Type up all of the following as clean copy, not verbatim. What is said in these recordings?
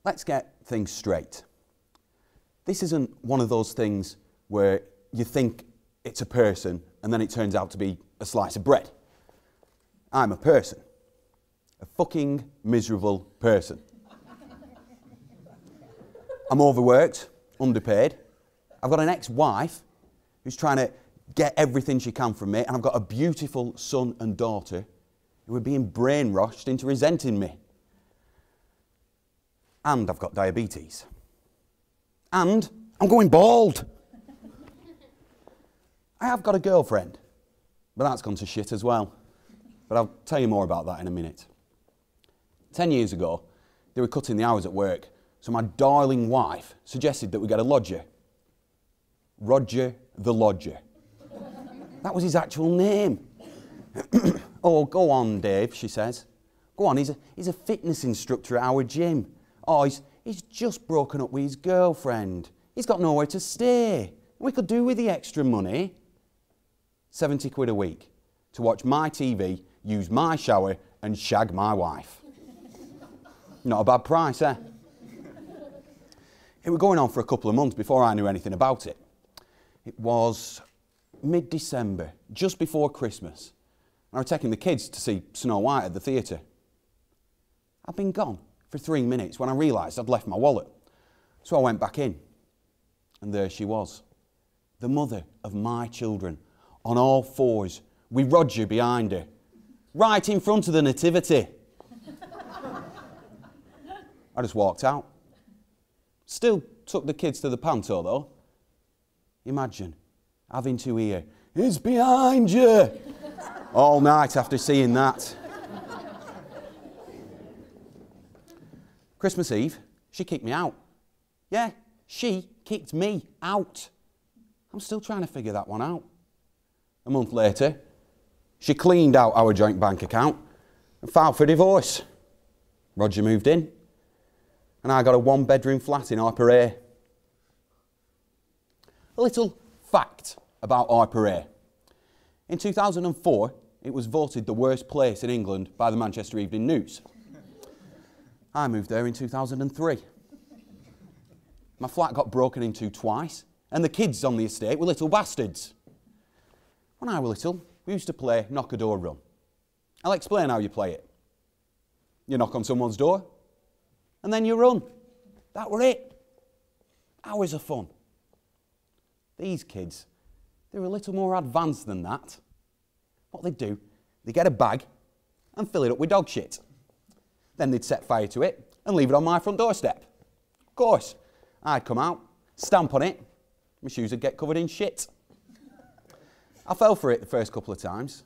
let's get things straight. This isn't one of those things where you think it's a person and then it turns out to be a slice of bread. I'm a person. A fucking miserable person. I'm overworked, underpaid. I've got an ex-wife who's trying to get everything she can from me, and I've got a beautiful son and daughter who are being brainwashed into resenting me. And I've got diabetes. And I'm going bald. I have got a girlfriend, but that's gone to shit as well. But I'll tell you more about that in a minute. 10 years ago, they were cutting the hours at work, so my darling wife suggested that we get a lodger. Roger the Lodger. That was his actual name. Oh, go on, Dave, she says. Go on, he's a fitness instructor at our gym. Oh, he's just broken up with his girlfriend. He's got nowhere to stay. We could do with the extra money. 70 quid a week to watch my TV, use my shower and shag my wife. Not a bad price, eh? It was going on for a couple of months before I knew anything about it. It was mid-December, just before Christmas. I was taking the kids to see Snow White at the theatre. I'd been gone for 3 minutes when I realised I'd left my wallet. So I went back in, and there she was, the mother of my children, on all fours, with Roger behind her, right in front of the nativity. I just walked out. Still took the kids to the panto, though. Imagine having to hear, "It's behind you," all night after seeing that. Christmas Eve, she kicked me out. Yeah, she kicked me out. I'm still trying to figure that one out. A month later, she cleaned out our joint bank account and filed for divorce. Roger moved in, and I got a one-bedroom flat in Harper. A little fact about Harper. In 2004, it was voted the worst place in England by the Manchester Evening News. I moved there in 2003. My flat got broken into twice, and the kids on the estate were little bastards. When I was little, we used to play knock a door run. I'll explain how you play it. You knock on someone's door, and then you run. That were it. Hours of fun. These kids, they're a little more advanced than that. What they'd do, they'd get a bag and fill it up with dog shit. Then they'd set fire to it and leave it on my front doorstep. Of course, I'd come out, stamp on it, my shoes would get covered in shit. I fell for it the first couple of times,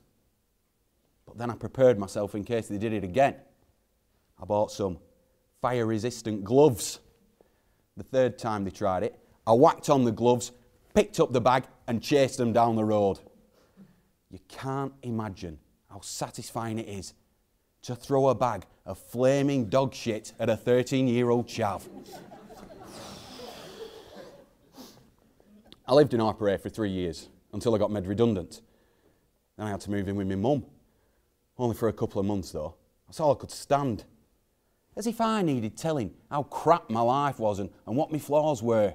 but then I prepared myself in case they did it again. I bought some fire-resistant gloves. The third time they tried it, I whacked on the gloves, picked up the bag and chased them down the road. You can't imagine how satisfying it is to throw a bag of flaming dog shit at a 13-year-old chav. I lived in Harper for 3 years until I got made redundant. Then I had to move in with my mum. Only for a couple of months though. That's all I could stand. As if I needed telling how crap my life was and what my flaws were.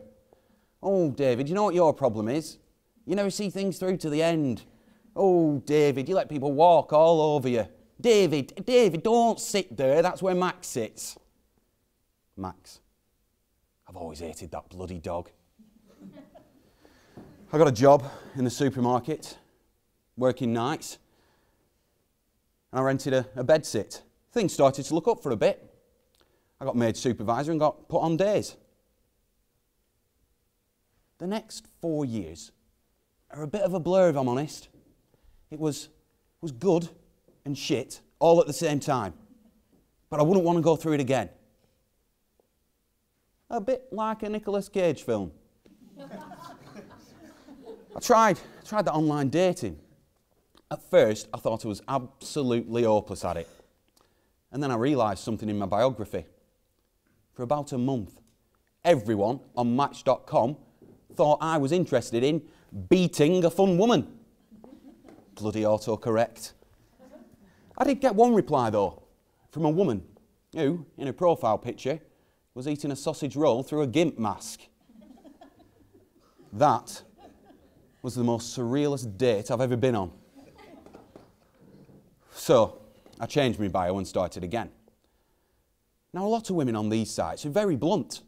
Oh, David, you know what your problem is? You never see things through to the end. Oh, David, you let people walk all over you. David, don't sit there. That's where Max sits. Max. I've always hated that bloody dog. I got a job in the supermarket, working nights, and I rented a bed sit. Things started to look up for a bit. I got made supervisor and got put on days. The next 4 years are a bit of a blur, if I'm honest. It was good and shit all at the same time. But I wouldn't want to go through it again. A bit like a Nicolas Cage film. I tried that online dating. At first, I thought I was absolutely hopeless at it. And then I realised something in my biography. For about a month, everyone on Match.com thought I was interested in beating a fun woman. Bloody autocorrect. I did get one reply though, from a woman who, in her profile picture, was eating a sausage roll through a gimp mask. That was the most surrealist date I've ever been on. So, I changed my bio and started again. Now, a lot of women on these sites are very blunt.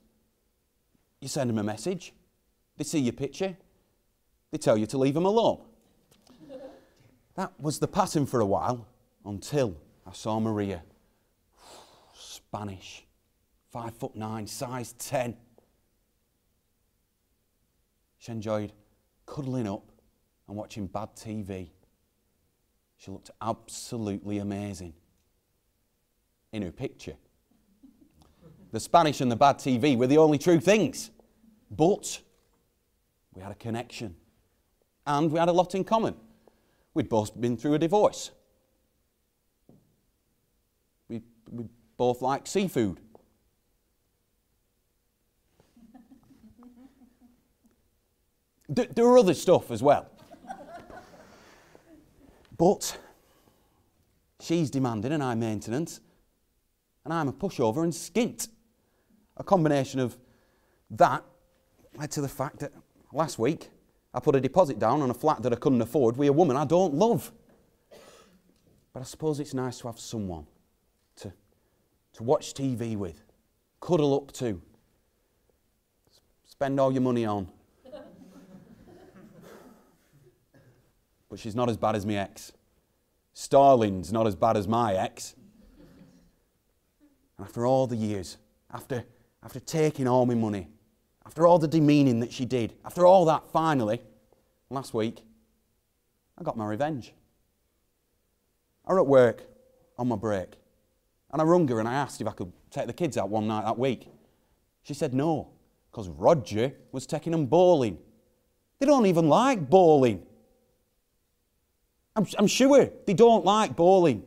You send them a message, they see your picture, they tell you to leave them alone. That was the pattern for a while, until I saw Maria. Spanish, 5'9", size 10. She enjoyed cuddling up and watching bad TV. She looked absolutely amazing in her picture. The Spanish and the bad TV were the only true things. But we had a connection. And we had a lot in common. We'd both been through a divorce. We both like seafood. There are other stuff as well. But she's demanding and high maintenance, and I'm a pushover and skint. A combination of that led to the fact that last week I put a deposit down on a flat that I couldn't afford with a woman I don't love. But I suppose it's nice to have someone to watch TV with, cuddle up to, spend all your money on. But she's not as bad as my ex. Starling's not as bad as my ex. And after all the years, after taking all my money, after all the demeaning that she did, after all that, finally, last week, I got my revenge. I was at work on my break, and I rung her and I asked if I could take the kids out one night that week. She said no, because Roger was taking them bowling. They don't even like bowling. I'm sure they don't like bowling.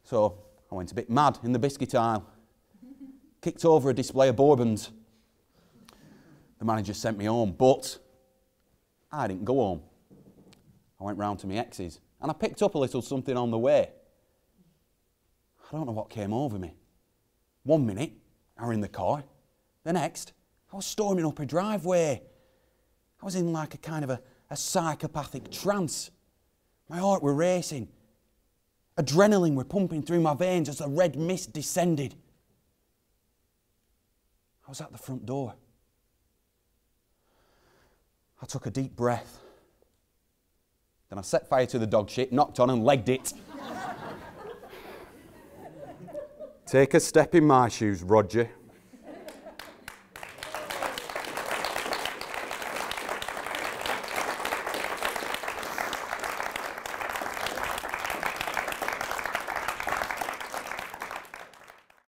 So I went a bit mad in the biscuit aisle, kicked over a display of bourbons. The manager sent me home, but I didn't go home. I went round to my ex's, and I picked up a little something on the way. I don't know what came over me. 1 minute, I was in the car. The next, I was storming up a driveway. I was in like a kind of a psychopathic trance. My heart were racing. Adrenaline were pumping through my veins as the red mist descended. I was at the front door. I took a deep breath. Then I set fire to the dog shit, knocked on and legged it. Take a step in my shoes, Roger.